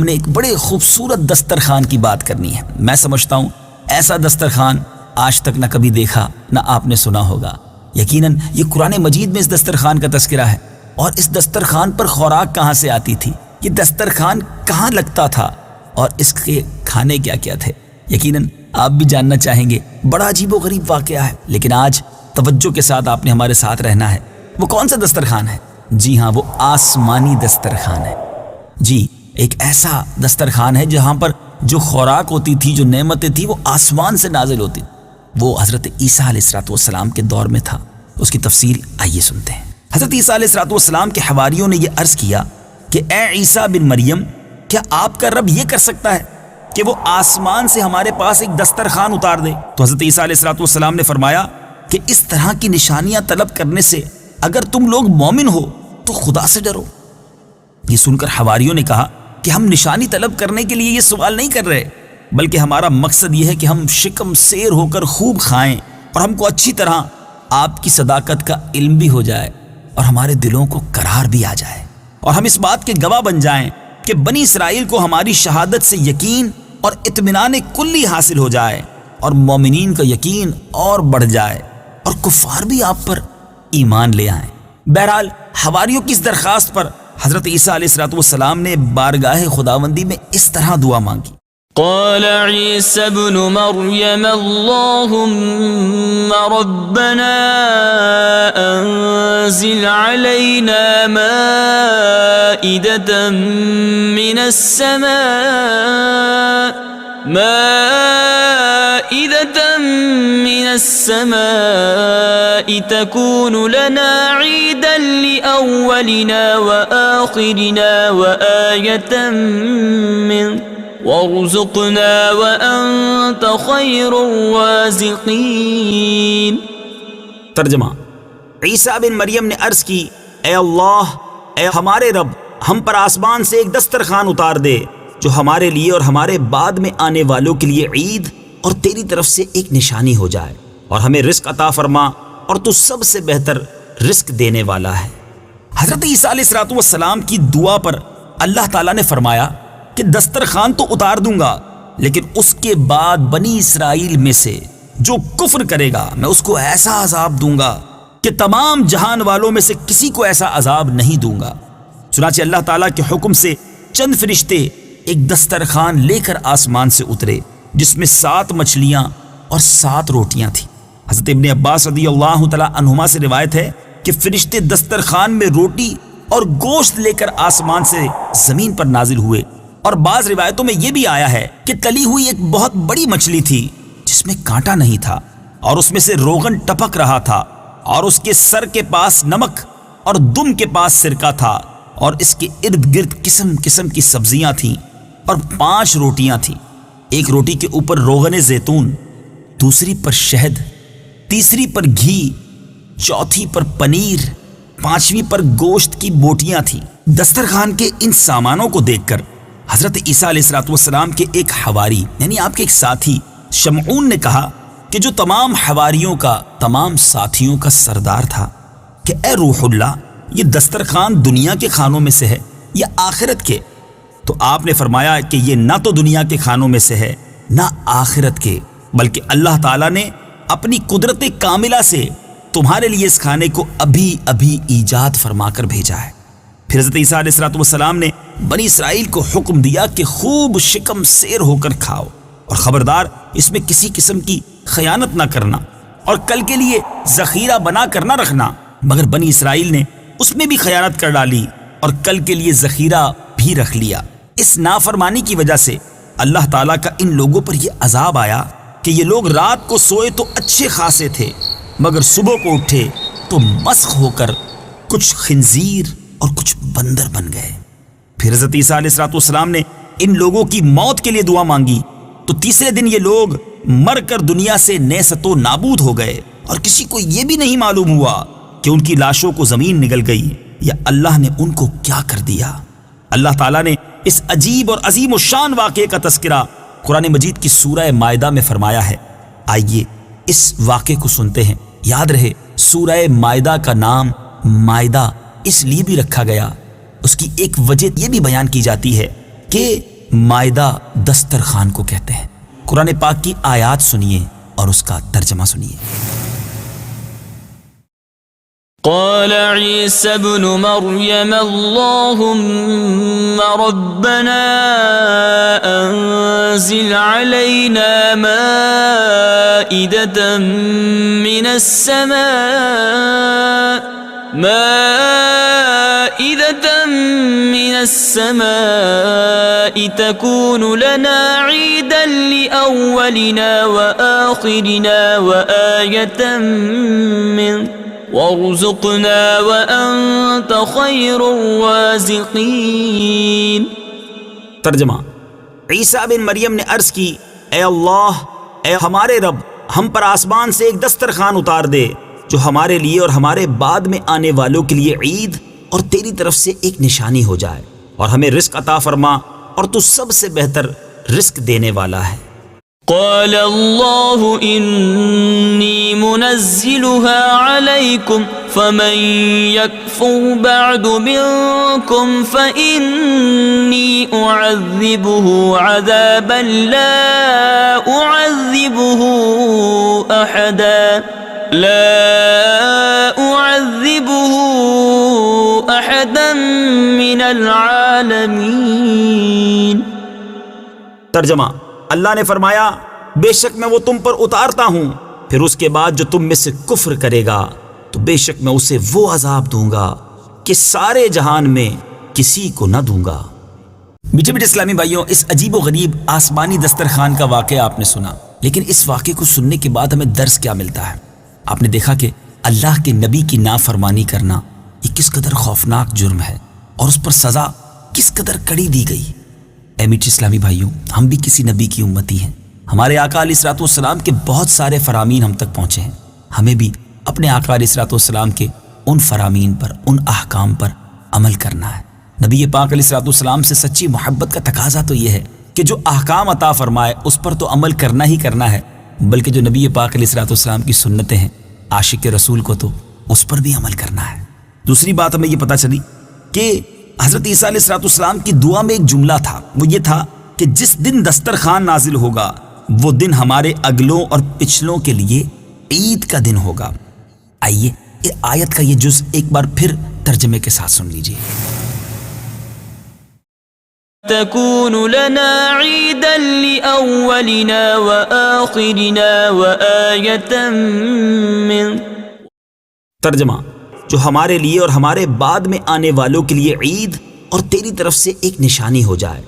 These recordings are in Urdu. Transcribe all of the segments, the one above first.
ہم نے ایک بڑے خوبصورت دسترخوان کی بات کرنی ہے۔ میں سمجھتا ہوں ایسا دسترخوان آج تک نہ کبھی دیکھا نہ آپ نے سنا ہوگا۔ یقیناً یہ قرآن مجید میں اس دسترخوان کا تذکرہ ہے، اور اس دسترخوان پر خوراک کہاں سے آتی تھی، یہ دسترخوان کہاں لگتا تھا، اور اس کے کھانے کیا کیا تھے۔ یقیناً آپ بھی جاننا چاہیں گے۔ بڑا عجیب و غریب واقعہ ہے، لیکن آج توجہ کے ساتھ آپ نے ہمارے ساتھ رہنا ہے۔ وہ کون سا دسترخوان ہے؟ جی ہاں، وہ آسمانی دسترخوان ہے۔ جی، ایک ایسا دسترخوان ہے جہاں پر جو خوراک ہوتی تھی، جو نعمتیں تھیں، وہ آسمان سے نازل ہوتی۔ وہ حضرت عیسیٰ علیہ السلام کے دور میں تھا۔ اس کی تفصیل آئیے سنتے ہیں۔ حضرت عیسیٰ علیہ السلام کے حواریوں نے یہ عرض کیا کہ اے عیسیٰ بن مریم، کیا آپ کا رب یہ کر سکتا ہے کہ وہ آسمان سے ہمارے پاس ایک دسترخوان اتار دے؟ تو حضرت عیسیٰ علیہ السلام نے فرمایا کہ اس طرح کی نشانیاں طلب کرنے سے اگر تم لوگ مومن ہو تو خدا سے ڈرو۔ یہ سن کر حواریوں نے کہا کہ ہم نشانی طلب کرنے کے لیے یہ سوال نہیں کر رہے، بلکہ ہمارا مقصد یہ ہے کہ ہم شکم سیر ہو کر خوب کھائیں، اور ہم کو اچھی طرح آپ کی صداقت کا علم بھی ہو جائے، اور ہمارے دلوں کو قرار بھی آ جائے، اور ہم اس بات کے گواہ بن جائیں کہ بنی اسرائیل کو ہماری شہادت سے یقین اور اطمینان کلی حاصل ہو جائے، اور مومنین کا یقین اور بڑھ جائے، اور کفار بھی آپ پر ایمان لے آئیں۔ بہرحال حواریوں کی اس درخواست پر حضرت عیسیٰ علیہ السلام نے بارگاہ خداوندی میں اس طرح دعا مانگی۔ قال عيسى ابن مريم اللهم ربنا أنزل علينا مائدة من السماء تكون لنا عيدا لأولنا وآخرنا وآية منك وارزقنا وأنت خير الرازقين۔ ترجمہ: عیسیٰ بن مریم نے عرض کی، اے اللہ، اے ہمارے رب، ہم پر آسمان سے ایک دسترخوان اتار دے جو ہمارے لیے اور ہمارے بعد میں آنے والوں کے لیے عید اور تیری طرف سے ایک نشانی ہو جائے، اور ہمیں رزق عطا فرما، اور تو سب سے بہتر رزق دینے والا ہے۔ حضرت عیسیٰ علیہ السلام کی دعا پر اللہ تعالیٰ نے فرمایا کہ دسترخوان تو اتار دوں گا، لیکن اس کے بعد بنی اسرائیل میں سے جو کفر کرے گا میں اس کو ایسا عذاب دوں گا کہ تمام جہان والوں میں سے کسی کو ایسا عذاب نہیں دوں گا۔ چنانچہ اللہ تعالیٰ کے حکم سے چند فرشتے ایک دسترخوان لے کر آسمان سے اترے، جس میں 7 مچھلیاں اور 7 روٹیاں تھیں۔ حضرت ابن عباس رضی اللہ تعالیٰ عنہما سے روایت ہے کہ فرشتے دسترخوان میں روٹی اور گوشت لے کر آسمان سے زمین پر نازل ہوئے، اور بعض روایتوں میں یہ بھی آیا ہے کہ تلی ہوئی ایک بہت بڑی مچھلی تھی جس میں کانٹا نہیں تھا، اور اس میں سے روغن ٹپک رہا تھا، اور اس کے سر کے پاس نمک اور دم کے پاس سرکہ تھا، اور اس کے ارد گرد قسم قسم کی سبزیاں تھیں، اور 5 روٹیاں تھیں۔ ایک روٹی کے اوپر روغن زیتون، دوسری پر شہد، تیسری پر گھی، چوتھی پر پنیر، 5ویں پر گوشت کی بوٹیاں تھیں۔ دسترخوان کے ان سامانوں کو دیکھ کر حضرت عیسیٰ علیہ السلام کے ایک حواری، یعنی آپ کے ایک ساتھی شمعون نے کہا کہ جو تمام حواریوں کا، تمام ساتھیوں کا سردار تھا، کہ اے روح اللہ، یہ دسترخوان دنیا کے کھانوں میں سے ہے یا آخرت کے؟ تو آپ نے فرمایا کہ یہ نہ تو دنیا کے کھانوں میں سے ہے نہ آخرت کے، بلکہ اللہ تعالیٰ نے اپنی قدرت کاملہ سے تمہارے لیے اس کھانے کو ابھی ابھی ایجاد فرما کر بھیجا ہے۔ پھر حضرت عیسیٰ علیہ السلام نے بنی اسرائیل کو حکم دیا کہ خوب شکم سیر ہو کر کھاؤ، اور خبردار اس میں کسی قسم کی خیانت نہ کرنا، اور کل کے لیے ذخیرہ بنا کر نہ رکھنا۔ مگر بنی اسرائیل نے اس میں بھی خیانت کر ڈالی اور کل کے لیے ذخیرہ بھی رکھ لیا۔ اس نافرمانی کی وجہ سے اللہ تعالیٰ کا ان لوگوں پر یہ عذاب آیا کہ یہ لوگ رات کو سوئے تو اچھے خاصے تھے، مگر صبح کو اٹھے تو مسخ ہو کر کچھ خنزیر اور کچھ بندر بن گئے۔ پھر حضرت عیسیٰ علیہ السلام نے ان لوگوں کی موت کے لیے دعا مانگی، تو تیسرے دن یہ لوگ مر کر دنیا سے نیست و نابود ہو گئے، اور کسی کو یہ بھی نہیں معلوم ہوا کہ ان کی لاشوں کو زمین نگل گئی یا اللہ نے ان کو کیا کر دیا۔ اللہ تعالیٰ نے اس عجیب اور عظیم الشان واقعے کا تذکرہ قرآن مجید کی سورہ مائدہ میں فرمایا ہے۔ آئیے اس واقعے کو سنتے ہیں۔ یاد رہے، سورہ مائدہ کا نام مائدہ اس لیے بھی رکھا گیا، اس کی ایک وجہ یہ بھی بیان کی جاتی ہے کہ مائدہ دسترخوان کو کہتے ہیں۔ قرآن پاک کی آیات سنیے اور اس کا ترجمہ سنیے۔ قال عيسى ابن مريم اللهم ربنا أنزل علينا مائدة من السماء تكون لنا عيدا لأولنا وآخرنا وآية منك وارزقنا وأنت خير الرازقين۔ ترجمہ: عیسیٰ بن مریم نے عرض کی، اے اللہ، اے ہمارے رب، ہم پر آسمان سے ایک دسترخوان اتار دے جو ہمارے لیے اور ہمارے بعد میں آنے والوں کے لیے عید اور تیری طرف سے ایک نشانی ہو جائے، اور ہمیں رزق عطا فرما، اور تو سب سے بہتر رزق دینے والا ہے۔ قال الله إني منزلها عليكم فمن يكفر بعد منكم فإني أعذبه عذابا لا أعذبه أحدا من العالمين۔ ترجمہ: اللہ نے فرمایا، بے شک میں وہ تم پر اتارتا ہوں، پھر اس کے بعد جو تم میں سے کفر کرے گا تو بے شک میں اسے وہ عذاب دوں گا کہ سارے جہان میں کسی کو نہ دوں گا۔ میٹھے میٹھے اسلامی بھائیوں، اس عجیب و غریب آسمانی دسترخوان کا واقعہ آپ نے سنا، لیکن اس واقعے کو سننے کے بعد ہمیں درس کیا ملتا ہے؟ آپ نے دیکھا کہ اللہ کے نبی کی نافرمانی کرنا یہ کس قدر خوفناک جرم ہے اور اس پر سزا کس قدر کڑی دی گئی۔ اے میٹھے اسلامی بھائیوں، ہم بھی کسی نبی کی امتی ہیں، ہمارے آقا علیہ الصلوۃ والسلام کے بہت سارے فرامین ہم تک پہنچے ہیں، ہمیں بھی اپنے آقا علیہ الصلوۃ والسلام کے ان فرامین پر، ان احکام پر عمل کرنا ہے۔ نبی پاک علیہ الصلوۃ والسلام سے سچی محبت کا تقاضا تو یہ ہے کہ جو احکام عطا فرمائے اس پر تو عمل کرنا ہی کرنا ہے، بلکہ جو نبی پاک علیہ الصلوۃ والسلام کی سنتیں ہیں، عاشق رسول کو تو اس پر بھی عمل کرنا ہے۔ دوسری بات ہمیں یہ پتہ چلی کہ حضرت عیسیٰ علیہ السلام کی دعا میں ایک جملہ تھا، وہ یہ تھا کہ جس دن دسترخوان نازل ہوگا وہ دن ہمارے اگلوں اور پچھلوں کے لیے عید کا دن ہوگا۔ آئیے آیت کا یہ جز ایک بار پھر ترجمے کے ساتھ سن لیجیے۔ تكون لنا عيدا لأولنا وآخرنا وآية منك۔ ترجمہ: جو ہمارے لیے اور ہمارے بعد میں آنے والوں کے لیے عید اور تیری طرف سے ایک نشانی ہو جائے۔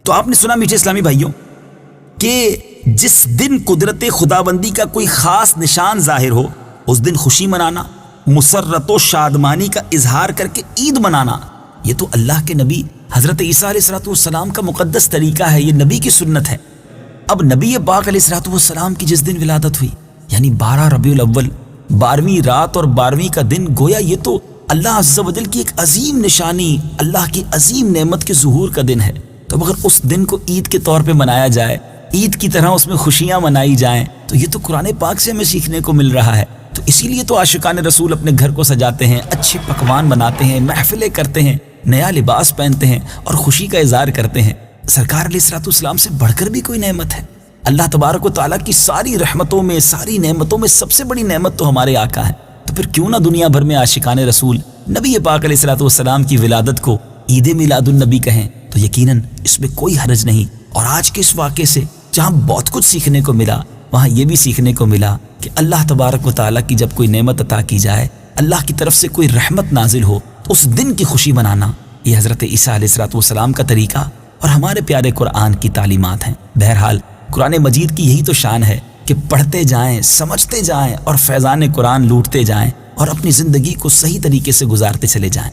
تو آپ نے سنا میٹھے اسلامی بھائیوں کہ جس دن قدرت خداوندی کا کوئی خاص نشان ظاہر ہو، اس دن خوشی منانا، مسرت و شادمانی کا اظہار کر کے عید منانا، یہ تو اللہ کے نبی حضرت عیسیٰ علیہ السلام کا مقدس طریقہ ہے، یہ نبی کی سنت ہے۔ اب نبی پاک علیہ السلام کی جس دن ولادت ہوئی، یعنی 12 ربیع الاول، 12ویں رات اور 12ویں کا دن، گویا یہ تو اللہ عز و جل کی ایک عظیم نشانی، اللہ کی عظیم نعمت کے ظہور کا دن ہے۔ تو اگر اس دن کو عید کے طور پہ منایا جائے، عید کی طرح اس میں خوشیاں منائی جائیں، تو یہ تو قرآن پاک سے ہمیں سیکھنے کو مل رہا ہے۔ تو اسی لیے تو عاشقان رسول اپنے گھر کو سجاتے ہیں، اچھے پکوان بناتے ہیں، محفلیں کرتے ہیں، نیا لباس پہنتے ہیں اور خوشی کا اظہار کرتے ہیں۔ سرکار علیہ السلام سے بڑھ کر بھی کوئی نعمت ہے؟ اللہ تبارک و تعالیٰ کی ساری رحمتوں میں، ساری نعمتوں میں سب سے بڑی نعمت تو ہمارے آقا ہے۔ تو پھر کیوں نہ دنیا بھر میں عاشقان رسول نبی پاک علیہ السلام کی ولادت کو عید میلاد النبی کہیں؟ تو یقیناً اس میں کوئی حرج نہیں۔ اور آج کے اس واقعے سے جہاں بہت کچھ سیکھنے کو ملا، وہاں یہ بھی سیکھنے کو ملا کہ اللہ تبارک و تعالیٰ کی جب کوئی نعمت عطا کی جائے، اللہ کی طرف سے کوئی رحمت نازل ہو، تو اس دن کی خوشی منانا یہ حضرت عیسیٰ علیہ السلام کا طریقہ اور ہمارے پیارے قرآن کی تعلیمات ہیں۔ بہرحال قرآن مجید کی یہی تو شان ہے کہ پڑھتے جائیں، سمجھتے جائیں اور فیضان قرآن لوٹتے جائیں اور اپنی زندگی کو صحیح طریقے سے گزارتے چلے جائیں۔